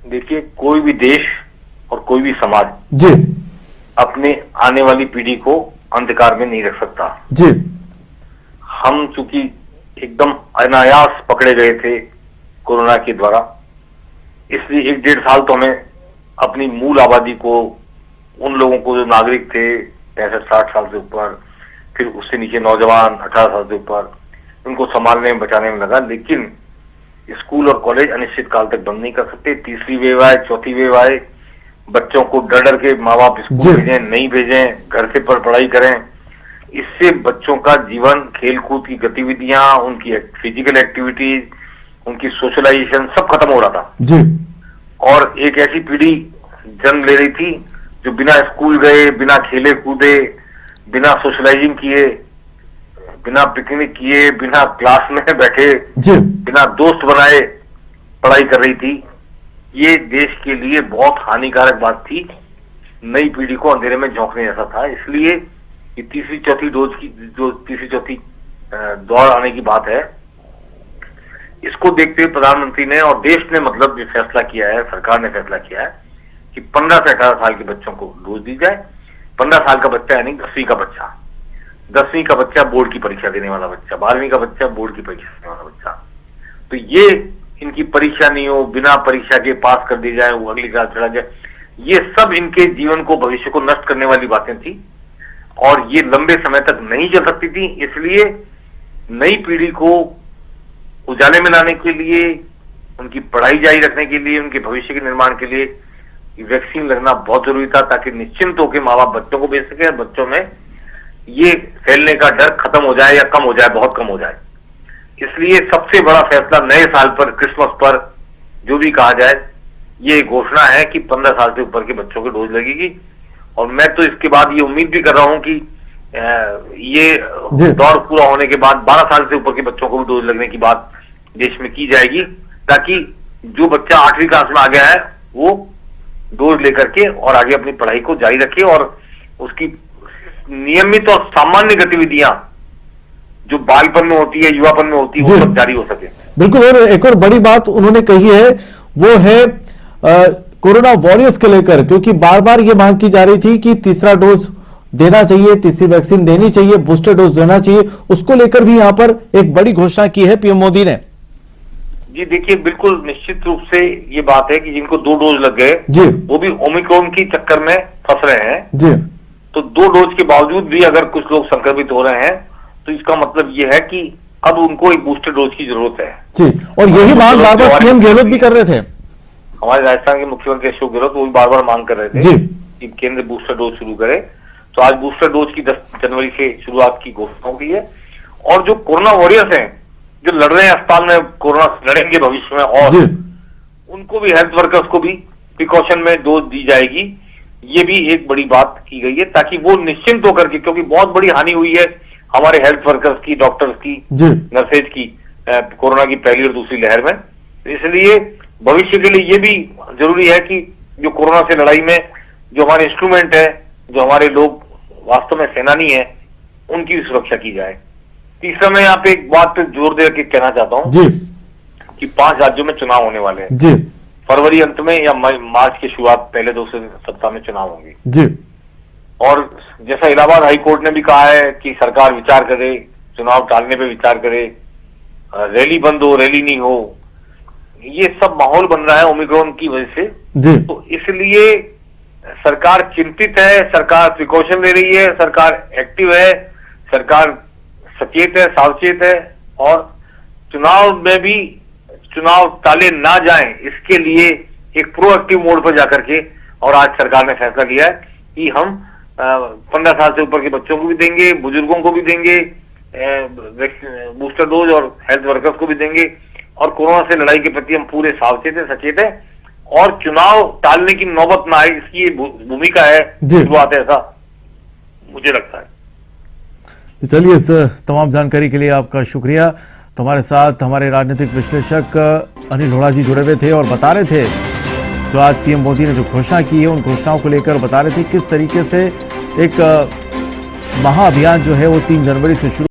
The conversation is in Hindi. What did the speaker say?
देखिए, कोई भी देश और कोई भी समाज जी अपने आने वाली पीढ़ी को अंधकार में नहीं रख सकता। जी हम चूंकि एकदम अनायास पकड़े गए थे कोरोना के द्वारा, इसलिए 1-1.5 साल तो हमें अपनी मूल आबादी को, उन लोगों को जो नागरिक थे 65-60 साल से ऊपर, फिर उससे नीचे नौजवान 18 साल से ऊपर, उनको संभालने में बचाने में लगा। लेकिन स्कूल और कॉलेज अनिश्चित काल तक बंद नहीं कर सकते। तीसरी वेव आए, चौथी वेव आए, बच्चों को डर डर के माँ बाप स्कूल भेजें, नहीं भेजें, घर से पढ़ाई करें। इससे बच्चों का जीवन, खेलकूद की गतिविधियां, उनकी फिजिकल एक्टिविटीज, उनकी सोशलाइजेशन सब खत्म हो रहा था जी और एक ऐसी पीढ़ी जन्म ले रही थी जो बिना स्कूल गए, बिना खेले कूदे, बिना सोशलाइजिंग किए, बिना पिकनिक किए, बिना क्लास में बैठे, जी बिना दोस्त बनाए पढ़ाई कर रही थी। ये देश के लिए बहुत हानिकारक बात थी। नई पीढ़ी को अंधेरे में झोंकने जैसा था। इसलिए ये तीसरी चौथी डोज की जो तीसरी चौथी दौड़ आने की बात है, इसको देखते हुए प्रधानमंत्री ने और देश ने मतलब ये फैसला किया है, सरकार ने फैसला किया है कि 15 से 18 साल के बच्चों को डोज दी जाए। 15 साल का बच्चा यानी 10वीं का बच्चा, 10वीं का बच्चा बोर्ड की परीक्षा देने वाला बच्चा, 12वीं का बच्चा बोर्ड की परीक्षा देने वाला बच्चा। तो ये इनकी परीक्षा नहीं हो, बिना परीक्षा के पास कर दी जाए, वो अगली क्लास चढ़ा जाए, ये सब इनके जीवन को, भविष्य को नष्ट करने वाली बातें थी और ये लंबे समय तक नहीं चल सकती थी। इसलिए नई पीढ़ी को उजाले में लाने के लिए, उनकी पढ़ाई जारी रखने के लिए, उनके भविष्य के निर्माण के लिए वैक्सीन लगना बहुत जरूरी था, ताकि निश्चिंत होकर माँ बाप बच्चों को भेज सके और बच्चों में ये फैलने का डर खत्म हो जाए या कम हो जाए, बहुत कम हो जाए। इसलिए सबसे बड़ा फैसला नए साल पर, क्रिसमस पर, जो भी कहा जाए, ये घोषणा है कि 15 साल से ऊपर के बच्चों को डोज लगेगी। और मैं तो इसके बाद ये उम्मीद भी कर रहा हूं कि ये दौर पूरा होने के बाद 12 साल से ऊपर के बच्चों को भी डोज लगने की बात देश में की जाएगी, ताकि जो बच्चा 8वीं क्लास में आ गया है वो डोज लेकर के और आगे अपनी पढ़ाई को जारी रखे और उसकी नियमित और सामान्य गतिविधियां जो बालपन में होती है, युवापन में होती है, वो सब जारी हो सके। बिल्कुल। और एक और बड़ी बात उन्होंने कही है, वो है कोरोना वॉरियर्स के लेकर, क्योंकि बार बार ये मांग की जा रही थी कि तीसरा डोज देना चाहिए, तीसरी वैक्सीन देनी चाहिए, बूस्टर डोज देना चाहिए। उसको लेकर भी यहां पर एक बड़ी घोषणा की है पीएम मोदी ने। जी देखिए, बिल्कुल निश्चित रूप से ये बात है कि जिनको 2 डोज लग गए जी, वो भी ओमिक्रॉन की चक्कर में फंस रहे हैं जी। तो 2 डोज के बावजूद भी अगर कुछ लोग संक्रमित हो रहे हैं तो इसका मतलब ये है कि अब उनको एक बूस्टर डोज की जरूरत है जी। और यही मांग बार बार सीएम गहलोत भी कर रहे थे। हमारे राजस्थान के मुख्यमंत्री अशोक गहलोत वो भी बार बार मांग कर रहे थे जी कि केंद्र बूस्टर डोज शुरू करे। तो आज बूस्टर डोज की 10 जनवरी से शुरुआत की घोषणा की है। और जो कोरोना वॉरियर्स हैं, जो लड़ रहे हैं अस्पताल में, कोरोना लड़ेंगे भविष्य में, और उनको भी, हेल्थ वर्कर्स को भी प्रिकॉशन में डोज दी जाएगी। ये भी एक बड़ी बात की गई है ताकि वो निश्चिंत होकर के, क्योंकि बहुत बड़ी हानि हुई है हमारे हेल्थ वर्कर्स की, डॉक्टर्स की, नर्सेज की कोरोना की पहली और दूसरी लहर में। इसलिए भविष्य के लिए ये भी जरूरी है कि जो कोरोना से लड़ाई में जो हमारे इंस्ट्रूमेंट है, जो हमारे लोग वास्तव में सेनानी है, उनकी भी सुरक्षा की जाए। तीसरा, मैं यहाँ पे एक बात पे जोर दे के कहना चाहता हूँ जी कि 5 राज्यों में चुनाव होने वाले हैं जी। फरवरी अंत में या मार्च की शुरुआत, पहले 2 सप्ताह में चुनाव होंगे जी। और जैसा इलाहाबाद हाई कोर्ट ने भी कहा है कि सरकार विचार करे, चुनाव टालने पे विचार करे, रैली बंद हो, रैली नहीं हो, ये सब माहौल बन रहा है ओमिक्रॉन की वजह से जी। तो इसलिए सरकार चिंतित है, सरकार प्रिकॉशन ले रही है, सरकार एक्टिव है, सरकार सचेत है, सावचेत है और चुनाव में भी चुनाव टाले ना जाएं, इसके लिए एक प्रोएक्टिव मोड पर जाकर के, और आज सरकार ने फैसला लिया है कि हम 15 साल से ऊपर के बच्चों को भी देंगे, बुजुर्गों को भी देंगे बूस्टर डोज और हेल्थ वर्कर्स को भी देंगे। और कोरोना से लड़ाई के प्रति हम पूरे सावचेत हैं, सचेत हैं और चुनाव टालने की नौबत ना आए, इसकी भूमिका है, शुरुआत है, ऐसा मुझे लगता है। चलिए, इस तमाम जानकारी के लिए आपका शुक्रिया। तो हमारे साथ हमारे राजनीतिक विश्लेषक अनिल लोढ़ा जी जुड़े हुए थे और बता रहे थे जो आज पीएम मोदी ने जो घोषणा की है, उन घोषणाओं को लेकर बता रहे थे किस तरीके से एक महाअभियान जो है वो 3 जनवरी से शुरू